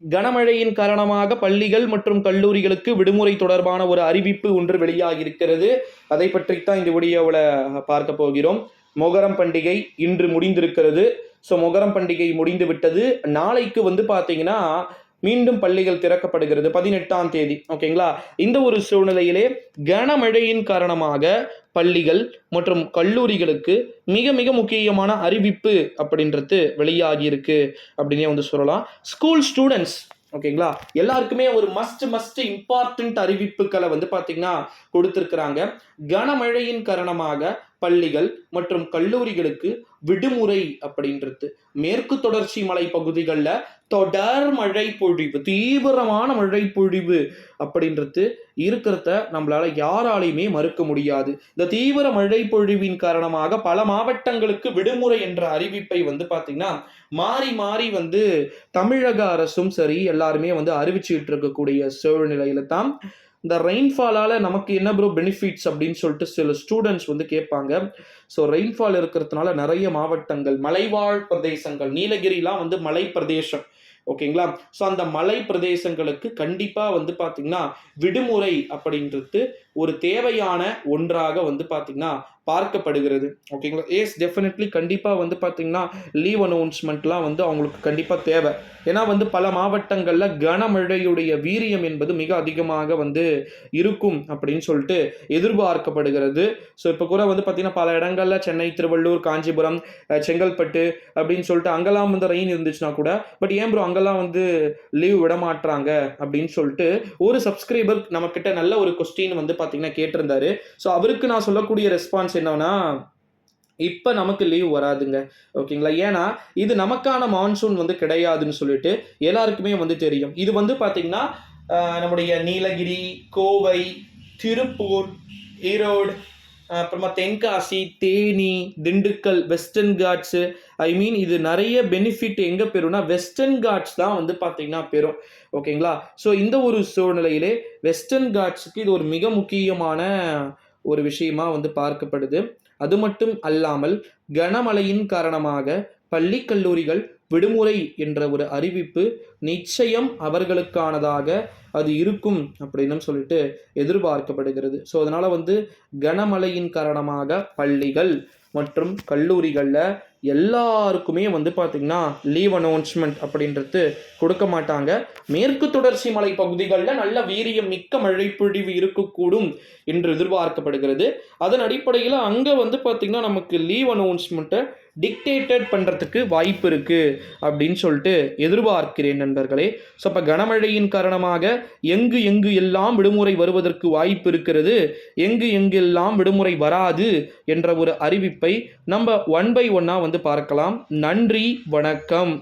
கனமழையின் காரணமாக பள்ளிகள் மற்றும் கல்லூரிகளுக்கு விடுமுறை தொடர்பான ஒரு அறிவிப்பு ஒன்று வெளியாகியிருக்கிறது. அதை பற்றித்தான் இந்த வீடியோவில் பார்க்க போகிறோம். மொகரம் பண்டிகை இன்று முடிந்திருக்கிறது. ஸோ மொகரம் பண்டிகை முடிந்து விட்டது. நாளைக்கு பார்த்தீங்கன்னா மீண்டும் பள்ளிகள் திறக்கப்படுகிறது 18ஆம் தேதி. ஓகேங்களா? இந்த ஒரு சூழ்நிலையிலே கனமழையின் காரணமாக பள்ளிகள் மற்றும் கல்லூரிகளுக்கு மிக மிக முக்கியமான அறிவிப்பு அப்படின்றது வெளியாகி இருக்கு அப்படின்னே சொல்லலாம். ஸ்கூல் ஸ்டூடெண்ட்ஸ், ஓகேங்களா, எல்லாருக்குமே ஒரு மஸ்ட் இம்பார்ட்டன்ட் அறிவிப்புகளை பார்த்தீங்கன்னா கொடுத்திருக்கிறாங்க. கனமழையின் காரணமாக பள்ளிகள் மற்றும் கல்லூரிகளுக்கு விடுமுறை அப்படின்றது. மேற்கு தொடர்ச்சி மலை பகுதிகளில் தொடர் மழை பொழிவு, தீவிரமான மழை பொழிவு அப்படின்றது இருக்கிறத நம்மளால யாராலையுமே மறுக்க முடியாது. இந்த தீவிர மழை பொழிவின் காரணமாக பல மாவட்டங்களுக்கு விடுமுறை என்ற அறிவிப்பை பார்த்தீங்கன்னா மாறி மாறி தமிழக அரசும் சரி எல்லாருமே அறிவிச்சுட்டு இருக்கக்கூடிய சூழ்நிலையில தான் இந்த ரெயின்ஃபாலால் நமக்கு என்ன ப்ரோ பெனிஃபிட்ஸ் அப்படின்னு சொல்லிட்டு சில ஸ்டூடெண்ட்ஸ் கேட்பாங்க. ஸோ ரெயின்ஃபால் இருக்கிறதுனால நிறைய மாவட்டங்கள், மலைவாழ் பிரதேசங்கள், நீலகிரிலாம் மலை பிரதேசம், ஓகேங்களா. ஸோ அந்த மலை பிரதேசங்களுக்கு கண்டிப்பாக பார்த்தீங்கன்னா விடுமுறை அப்படின்றது ஒரு தேவையான ஒன்றாக பார்த்தீங்கன்னா பார்க்கப்படுகிறது. ஓகேங்களா. எஸ், டெஃபினெட்லி கண்டிப்பாக பார்த்தீங்கன்னா லீவ் அனௌன்ஸ்மெண்ட்லாம் அவங்களுக்கு கண்டிப்பாக தேவை. ஏன்னா பல மாவட்டங்களில் கனமழையுடைய வீரியம் என்பது மிக அதிகமாக இருக்கும் அப்படின்னு சொல்லிட்டு எதிர்பார்க்கப்படுகிறது. ஸோ இப்போ கூட பார்த்தீங்கன்னா பல இடங்களில் சென்னை, திருவள்ளூர், காஞ்சிபுரம், செங்கல்பட்டு அப்படின்னு சொல்லிட்டு அங்கெல்லாம் ரெயின் இருந்துச்சுன்னா கூட பட் ஏன் ப்ரோ அங்கெல்லாம் லீவ் விட மாட்டாங்க அப்படின்னு சொல்லிட்டு ஒரு சப்ஸ்கிரைபர் நம்ம கிட்ட நல்ல ஒரு கொஸ்டின் பார்த்தீங்கன்னா கேட்டிருந்தாரு. ஸோ அவருக்கு நான் சொல்லக்கூடிய ரெஸ்பான்ஸ் என்னன்னா, இப்போ நமக்கு லீவ் வராதுங்க. ஓகேங்களா. ஏன்னா இது நமக்கான மான்சூன் கிடையாதுன்னு சொல்லிட்டு எல்லாருக்குமே தெரியும். இது பார்த்தீங்கன்னா நம்முடைய நீலகிரி, கோவை, திருப்பூர், ஈரோடு, அப்புறமா தென்காசி, தேனி, திண்டுக்கல், வெஸ்டர்ன் காட்ஸு, இது நிறைய பெனிஃபிட் எங்கே பெறும்னா வெஸ்டர்ன் காட்ஸ் தான் பார்த்தீங்கன்னா பெறும். ஓகேங்களா. ஸோ இந்த ஒரு சூழ்நிலையிலே வெஸ்டர்ன் காட்ஸுக்கு இது ஒரு மிக முக்கியமான ஒரு விஷயமா பார்க்கப்படுது. அது மட்டும் அல்லாமல் கனமழையின் காரணமாக பள்ளி கல்லூரிகள் விடுமுறை என்ற ஒரு அறிவிப்பு நிச்சயம் அவர்களுக்கானதாக அது இருக்கும் அப்படின்னு சொல்லிட்டு எதிர்பார்க்கப்படுகிறது. ஸோ அதனால கனமழையின் காரணமாக பள்ளிகள் மற்றும் கல்லூரிகளில் எல்லாருக்குமே பார்த்தீங்கன்னா லீவ் அனௌன்ஸ்மெண்ட் அப்படின்றது கொடுக்க மாட்டாங்க. மேற்கு தொடர்ச்சி மலை பகுதிகளில் நல்ல வீரியம் மிக்க மழை பொழிவு இருக்கக்கூடும் என்று எதிர்பார்க்கப்படுகிறது. அதன் அடிப்படையில் அங்கே பார்த்தீங்கன்னா நமக்கு லீவ் அனௌன்ஸ்மெண்ட்டை டிக்டேட்டட் பண்ணுறதுக்கு வாய்ப்பு இருக்குது அப்படின்னு சொல்லிட்டு எதிர்பார்க்கிறேன் நண்பர்களே. ஸோ அப்போ கனமழையின் காரணமாக எங்கு எல்லாம் விடுமுறை வருவதற்கு வாய்ப்பு இருக்கிறது, எங்கு எங்கெல்லாம் விடுமுறை வராது என்ற ஒரு அறிவிப்பை நம்ம ஒன் பை ஒன்னாக பார்க்கலாம். நன்றி, வணக்கம்.